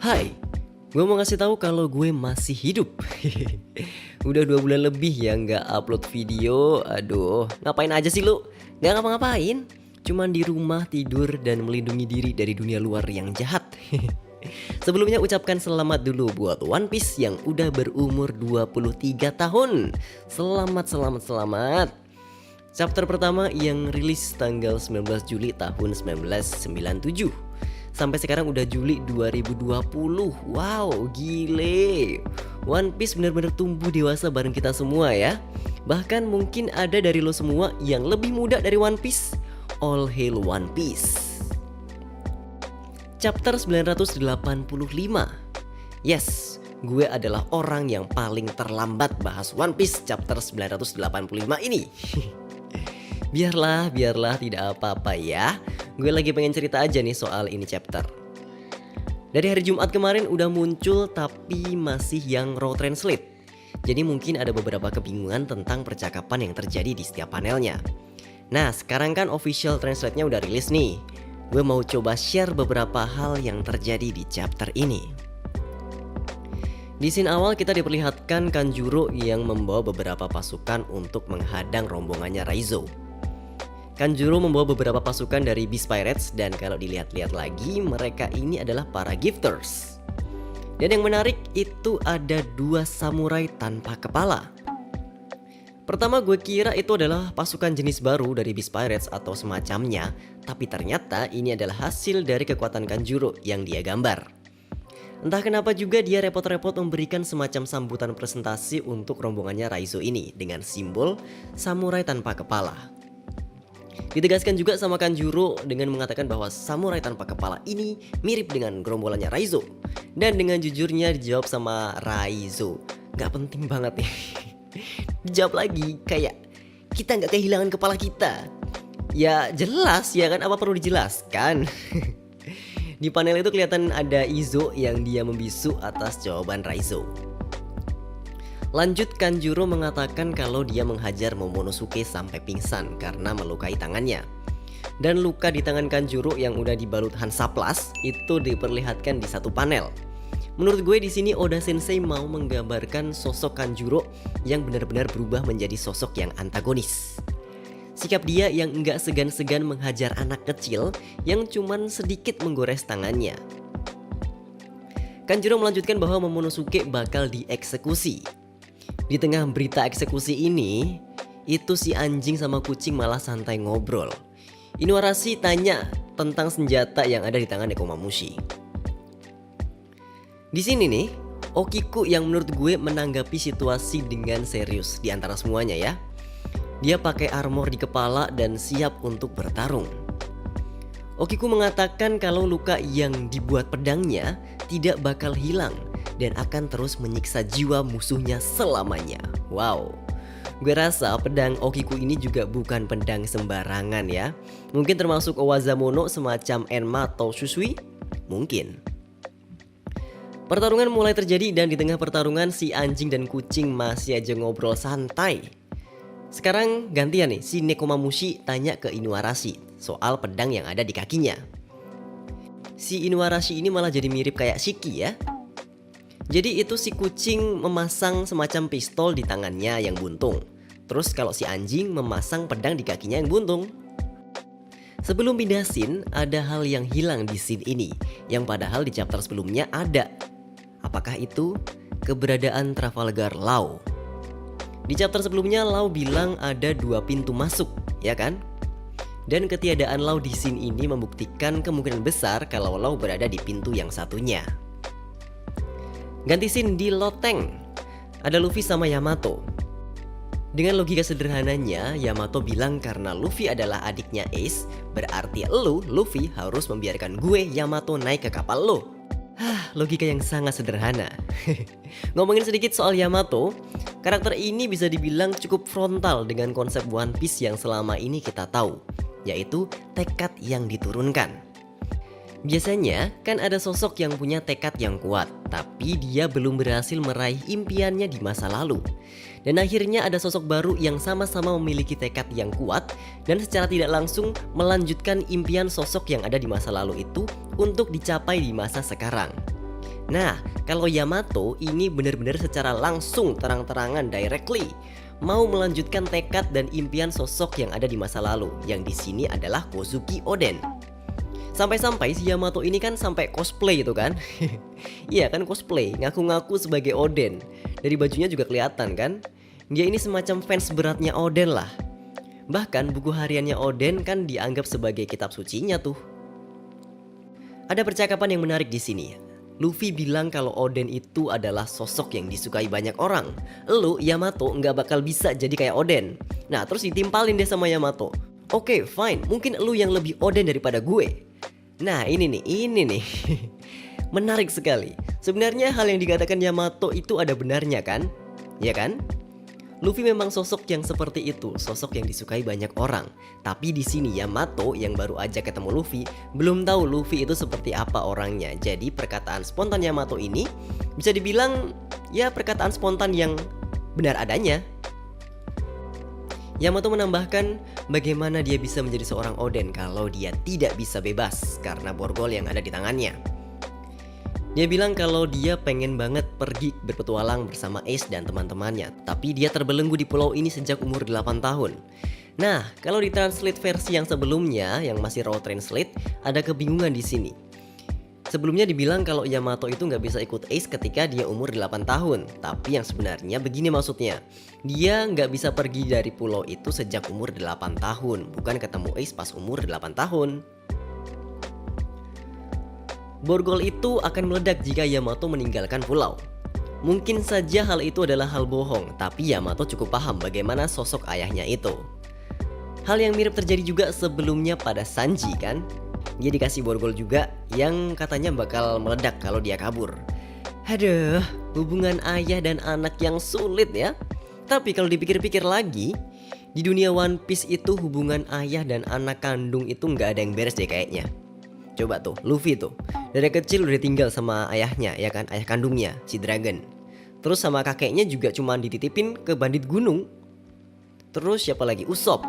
Hai, gue mau ngasih tahu kalau gue masih hidup. Udah 2 bulan lebih ya nggak upload video. Aduh, ngapain aja sih lu? Nggak ngapa-ngapain, cuman di rumah tidur dan melindungi diri dari dunia luar yang jahat. Sebelumnya ucapkan selamat dulu buat One Piece yang udah berumur 23 tahun. Selamat. Chapter pertama yang rilis tanggal 19 Juli tahun 1997. Sampai sekarang udah Juli 2020. Wow, gile. One Piece benar-benar tumbuh dewasa bareng kita semua ya. Bahkan mungkin ada dari lo semua yang lebih muda dari One Piece. All hail One Piece. Chapter 985. Yes, gue adalah orang yang paling terlambat bahas One Piece chapter 985 ini. Biarlah tidak apa-apa ya. Gue lagi pengen cerita aja nih soal ini chapter. Dari hari Jumat kemarin udah muncul tapi masih yang raw translate. Jadi mungkin ada beberapa kebingungan tentang percakapan yang terjadi di setiap panelnya. Nah sekarang kan official translate-nya udah rilis nih. Gue mau coba share beberapa hal yang terjadi di chapter ini. Di scene awal kita diperlihatkan Kanjuro yang membawa beberapa pasukan untuk menghadang rombongannya Raizo. Kanjuro membawa beberapa pasukan dari Beast Pirates dan kalau dilihat-lihat lagi mereka ini adalah para gifters. Dan yang menarik itu ada 2 samurai tanpa kepala. Pertama gue kira itu adalah pasukan jenis baru dari Beast Pirates atau semacamnya, tapi ternyata ini adalah hasil dari kekuatan Kanjuro yang dia gambar. Entah kenapa juga dia repot-repot memberikan semacam sambutan presentasi untuk rombongannya Raizo ini dengan simbol samurai tanpa kepala. Ditegaskan juga sama Kanjuro dengan mengatakan bahwa samurai tanpa kepala ini mirip dengan gerombolannya Raizo. Dan dengan jujurnya dijawab sama Raizo, gak penting banget nih. Dijawab lagi kayak kita gak kehilangan kepala kita. Ya jelas ya kan, apa perlu dijelaskan? Di panel itu kelihatan ada Izo yang dia membisu atas jawaban Raizo. Lanjut Kanjuro mengatakan kalau dia menghajar Momonosuke sampai pingsan karena melukai tangannya. Dan luka di tangan Kanjuro yang udah dibalut Hansaplas itu diperlihatkan di satu panel. Menurut gue di sini Oda Sensei mau menggambarkan sosok Kanjuro yang benar-benar berubah menjadi sosok yang antagonis. Sikap dia yang enggak segan-segan menghajar anak kecil yang cuman sedikit menggores tangannya. Kanjuro melanjutkan bahwa Momonosuke bakal dieksekusi. Di tengah berita eksekusi ini, itu si anjing sama kucing malah santai ngobrol. Inuarashi tanya tentang senjata yang ada di tangan Nekomamushi. Di sini nih, Okiku yang menurut gue menanggapi situasi dengan serius di antara semuanya ya. Dia pakai armor di kepala dan siap untuk bertarung. Okiku mengatakan kalau luka yang dibuat pedangnya tidak bakal hilang dan akan terus menyiksa jiwa musuhnya selamanya. Wow, gue rasa pedang Okiku ini juga bukan pedang sembarangan ya. Mungkin termasuk Owazamono semacam Enma atau Shusui? Mungkin. Pertarungan mulai terjadi dan di tengah pertarungan si anjing dan kucing masih aja ngobrol santai. Sekarang gantian nih, si Nekomamushi tanya ke Inuarashi soal pedang yang ada di kakinya. Si Inuarashi ini malah jadi mirip kayak Shiki ya. Jadi itu si kucing memasang semacam pistol di tangannya yang buntung. Terus kalau si anjing memasang pedang di kakinya yang buntung. Sebelum pindah scene, ada hal yang hilang di scene ini yang padahal di chapter sebelumnya ada. Apakah itu? Keberadaan Trafalgar Law. Di chapter sebelumnya Law bilang ada 2 pintu masuk, ya kan? Dan ketiadaan Law di scene ini membuktikan kemungkinan besar kalau Law berada di pintu yang satunya. Ganti scene di loteng. Ada Luffy sama Yamato. Dengan logika sederhananya, Yamato bilang karena Luffy adalah adiknya Ace, berarti Luffy harus membiarkan gue Yamato naik ke kapal lo. Logika yang sangat sederhana. Ngomongin sedikit soal Yamato, karakter ini bisa dibilang cukup frontal dengan konsep One Piece yang selama ini kita tahu, yaitu tekad yang diturunkan. Biasanya kan ada sosok yang punya tekad yang kuat, tapi dia belum berhasil meraih impiannya di masa lalu. Dan akhirnya ada sosok baru yang sama-sama memiliki tekad yang kuat dan secara tidak langsung melanjutkan impian sosok yang ada di masa lalu itu untuk dicapai di masa sekarang. Nah, kalau Yamato ini benar-benar secara langsung terang-terangan directly mau melanjutkan tekad dan impian sosok yang ada di masa lalu, yang di sini adalah Kozuki Oden. Sampai-sampai si Yamato ini kan sampai cosplay itu kan. Iya kan, cosplay, ngaku-ngaku sebagai Oden. Dari bajunya juga kelihatan kan. Dia ini semacam fans beratnya Oden lah. Bahkan buku hariannya Oden kan dianggap sebagai kitab sucinya tuh. Ada percakapan yang menarik di sini. Luffy bilang kalau Oden itu adalah sosok yang disukai banyak orang. Lu, Yamato, nggak bakal bisa jadi kayak Oden. Nah, terus ditimpalin deh sama Yamato. Oke, fine, mungkin lu yang lebih Oden daripada gue. Nah, ini nih. Menarik sekali. Sebenarnya hal yang dikatakan Yamato itu ada benarnya kan? Ya kan? Luffy memang sosok yang seperti itu, sosok yang disukai banyak orang. Tapi di sini Yamato yang baru aja ketemu Luffy belum tahu Luffy itu seperti apa orangnya. Jadi perkataan spontan Yamato ini bisa dibilang ya perkataan spontan yang benar adanya. Yamato menambahkan bagaimana dia bisa menjadi seorang Oden kalau dia tidak bisa bebas karena borgol yang ada di tangannya. Dia bilang kalau dia pengen banget pergi berpetualang bersama Ace dan teman-temannya, tapi dia terbelenggu di pulau ini sejak umur 8 tahun. Nah, kalau ditranslate versi yang sebelumnya, yang masih raw translate, ada kebingungan di sini. Sebelumnya dibilang kalau Yamato itu nggak bisa ikut Ace ketika dia umur 8 tahun. Tapi yang sebenarnya begini maksudnya. Dia nggak bisa pergi dari pulau itu sejak umur 8 tahun, bukan ketemu Ace pas umur 8 tahun. Borgol itu akan meledak jika Yamato meninggalkan pulau. Mungkin saja hal itu adalah hal bohong, tapi Yamato cukup paham bagaimana sosok ayahnya itu. Hal yang mirip terjadi juga sebelumnya pada Sanji kan. Dia dikasih borgol juga yang katanya bakal meledak kalau dia kabur. Aduh, hubungan ayah dan anak yang sulit ya. Tapi kalau dipikir-pikir lagi, di dunia One Piece itu hubungan ayah dan anak kandung itu nggak ada yang beres deh kayaknya. Coba tuh, Luffy tuh dari kecil udah tinggal sama ayahnya ya kan, ayah kandungnya, si Dragon. Terus sama kakeknya juga cuma dititipin ke bandit gunung. Terus siapa lagi? Usopp.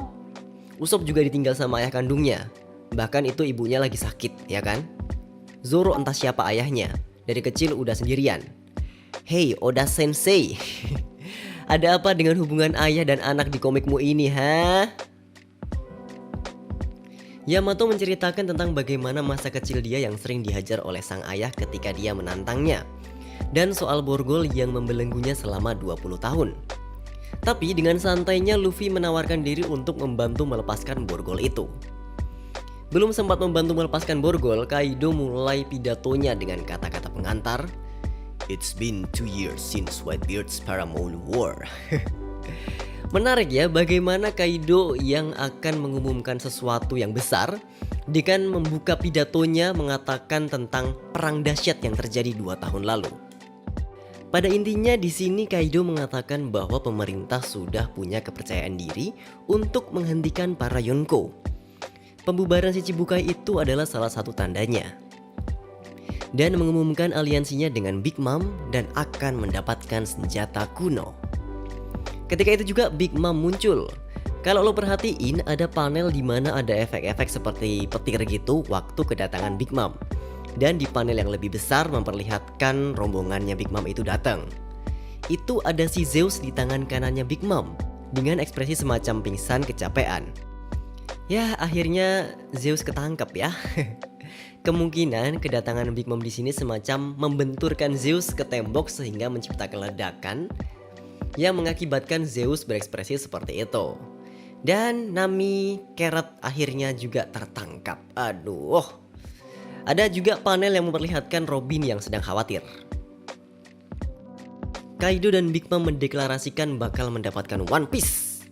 Usopp juga ditinggal sama ayah kandungnya. Bahkan itu ibunya lagi sakit ya kan. Zoro entah siapa ayahnya, dari kecil udah sendirian. Hey Oda Sensei, ada apa dengan hubungan ayah dan anak di komikmu ini ha? Yamato menceritakan tentang bagaimana masa kecil dia yang sering dihajar oleh sang ayah ketika dia menantangnya. Dan soal borgol yang membelenggunya selama 20 tahun. Tapi dengan santainya Luffy menawarkan diri untuk membantu melepaskan borgol itu. Belum sempat membantu melepaskan borgol, Kaido mulai pidatonya dengan kata-kata pengantar. It's been 2 years since Whitebeard's Paramount War. Menarik ya bagaimana Kaido yang akan mengumumkan sesuatu yang besar dengan membuka pidatonya mengatakan tentang perang dahsyat yang terjadi 2 tahun lalu. Pada intinya di sini Kaido mengatakan bahwa pemerintah sudah punya kepercayaan diri untuk menghentikan para Yonko. Pembubaran Shichibukai itu adalah salah satu tandanya. Dan mengumumkan aliansinya dengan Big Mom dan akan mendapatkan senjata kuno. Ketika itu juga Big Mom muncul. Kalau lo perhatiin ada panel di mana ada efek-efek seperti petir gitu waktu kedatangan Big Mom. Dan di panel yang lebih besar memperlihatkan rombongannya Big Mom itu datang. Itu ada si Zeus di tangan kanannya Big Mom dengan ekspresi semacam pingsan kecapean. Ya akhirnya Zeus ketangkep ya. Kemungkinan kedatangan Big Mom di sini semacam membenturkan Zeus ke tembok sehingga menciptakan ledakan yang mengakibatkan Zeus berekspresi seperti itu. Dan Nami Carrot akhirnya juga tertangkap. Aduh. Ada juga panel yang memperlihatkan Robin yang sedang khawatir. Kaido dan Big Mom mendeklarasikan bakal mendapatkan One Piece.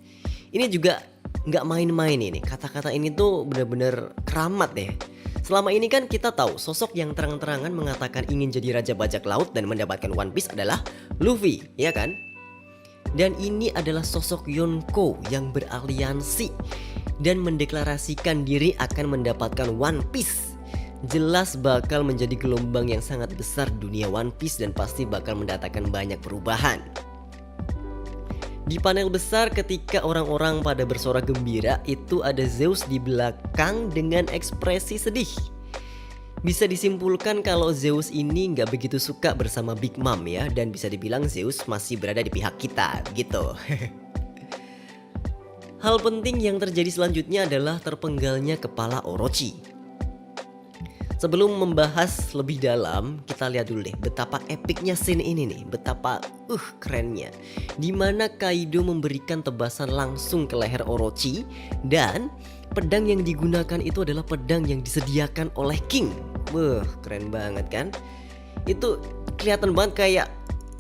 Ini juga nggak main-main ini. Kata-kata ini tuh bener-bener keramat deh. Selama ini kan kita tahu sosok yang terang-terangan mengatakan ingin jadi raja bajak laut dan mendapatkan One Piece adalah Luffy, ya kan? Dan ini adalah sosok Yonko yang beraliansi dan mendeklarasikan diri akan mendapatkan One Piece. Jelas bakal menjadi gelombang yang sangat besar dunia One Piece dan pasti bakal mendatangkan banyak perubahan. Di panel besar ketika orang-orang pada bersorak gembira itu ada Zeus di belakang dengan ekspresi sedih. Bisa disimpulkan kalau Zeus ini nggak begitu suka bersama Big Mom ya, dan bisa dibilang Zeus masih berada di pihak kita gitu. Hal penting yang terjadi selanjutnya adalah terpenggalnya kepala Orochi. Sebelum membahas lebih dalam, kita lihat dulu deh betapa epicnya scene ini nih, betapa kerennya. Dimana Kaido memberikan tebasan langsung ke leher Orochi, dan pedang yang digunakan itu adalah pedang yang disediakan oleh King. Keren banget kan? Itu kelihatan banget kayak,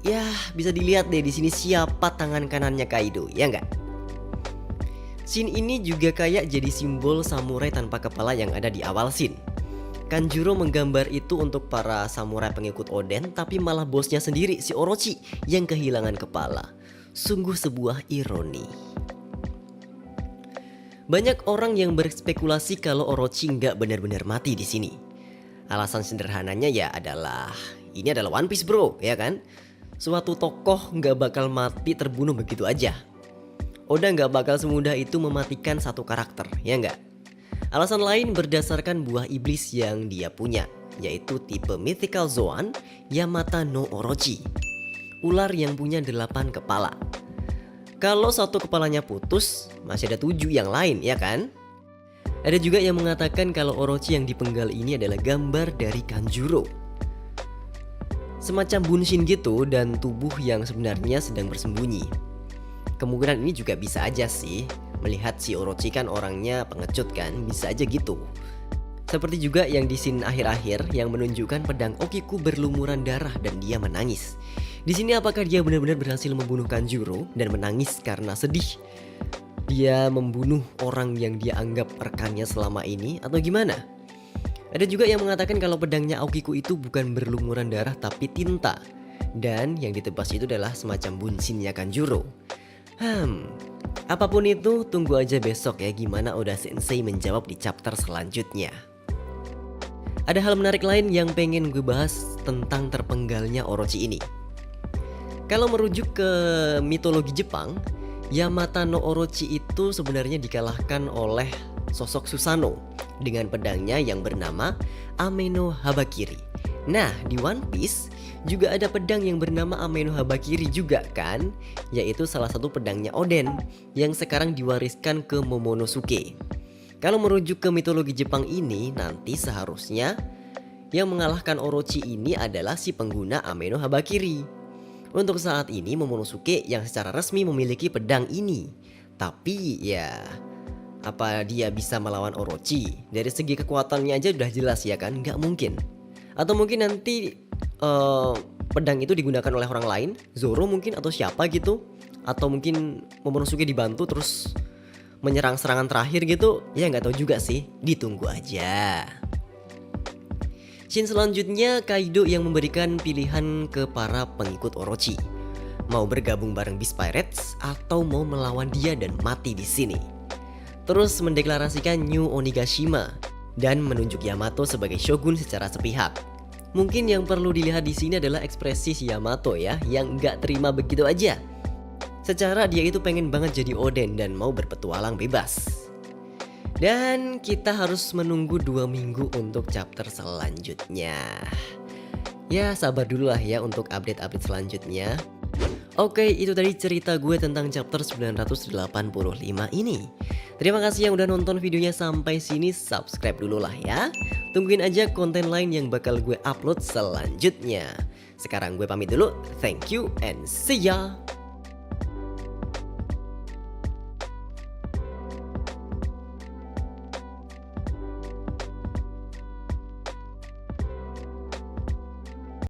ya bisa dilihat deh di sini siapa tangan kanannya Kaido, ya nggak? Scene ini juga kayak jadi simbol samurai tanpa kepala yang ada di awal scene. Kanjuro menggambar itu untuk para samurai pengikut Oden, tapi malah bosnya sendiri si Orochi yang kehilangan kepala. Sungguh sebuah ironi. Banyak orang yang berspekulasi kalau Orochi nggak benar-benar mati di sini. Alasan sederhananya ya adalah ini adalah One Piece bro, ya kan? Suatu tokoh nggak bakal mati terbunuh begitu aja. Oda nggak bakal semudah itu mematikan satu karakter, ya nggak? Alasan lain berdasarkan buah iblis yang dia punya, yaitu tipe Mythical Zoan Yamata no Orochi. Ular yang punya 8 kepala. Kalau satu kepalanya putus, masih ada 7 yang lain, ya kan? Ada juga yang mengatakan kalau Orochi yang dipenggal ini adalah gambar dari Kanjuro. Semacam bunshin gitu dan tubuh yang sebenarnya sedang bersembunyi. Kemungkinan ini juga bisa aja sih. Melihat si Orochi kan orangnya pengecut kan, bisa aja gitu. Seperti juga yang di scene akhir-akhir yang menunjukkan pedang Okiku berlumuran darah dan dia menangis. Di sini apakah dia benar-benar berhasil membunuh Kanjuro dan menangis karena sedih? Dia membunuh orang yang dia anggap rekannya selama ini atau gimana? Ada juga yang mengatakan kalau pedangnya Okiku itu bukan berlumuran darah tapi tinta. Dan yang ditebas itu adalah semacam bunshinnya Kanjuro. Apapun itu, tunggu aja besok ya gimana Oda Sensei menjawab di chapter selanjutnya. Ada hal menarik lain yang pengen gue bahas tentang terpenggalnya Orochi ini. Kalau merujuk ke mitologi Jepang, Yamata no Orochi itu sebenarnya dikalahkan oleh sosok Susanoo dengan pedangnya yang bernama Ame no Habakiri. Nah, di One Piece juga ada pedang yang bernama Ame no Habakiri juga kan, yaitu salah satu pedangnya Oden yang sekarang diwariskan ke Momonosuke. Kalau merujuk ke mitologi Jepang ini, nanti seharusnya yang mengalahkan Orochi ini adalah si pengguna Ame no Habakiri. Untuk saat ini Momonosuke yang secara resmi memiliki pedang ini. Tapi ya, apa dia bisa melawan Orochi? Dari segi kekuatannya aja udah jelas ya kan, nggak mungkin. Atau mungkin nanti pedang itu digunakan oleh orang lain, Zoro mungkin atau siapa gitu. Atau mungkin Momonosuke dibantu terus menyerang serangan terakhir gitu. Ya nggak tahu juga sih, ditunggu aja. Scene selanjutnya Kaido yang memberikan pilihan ke para pengikut Orochi. Mau bergabung bareng Beast Pirates atau mau melawan dia dan mati di sini. Terus mendeklarasikan New Onigashima dan menunjuk Yamato sebagai shogun secara sepihak. Mungkin yang perlu dilihat di sini adalah ekspresi si Yamato ya, yang nggak terima begitu aja. Secara dia itu pengen banget jadi Oden dan mau berpetualang bebas. Dan kita harus menunggu 2 minggu untuk chapter selanjutnya. Ya sabar dulu lah ya untuk update-update selanjutnya. Oke, itu tadi cerita gue tentang chapter 985 ini. Terima kasih yang udah nonton videonya sampai sini, subscribe dulu lah ya. Tungguin aja konten lain yang bakal gue upload selanjutnya. Sekarang gue pamit dulu, thank you and see ya.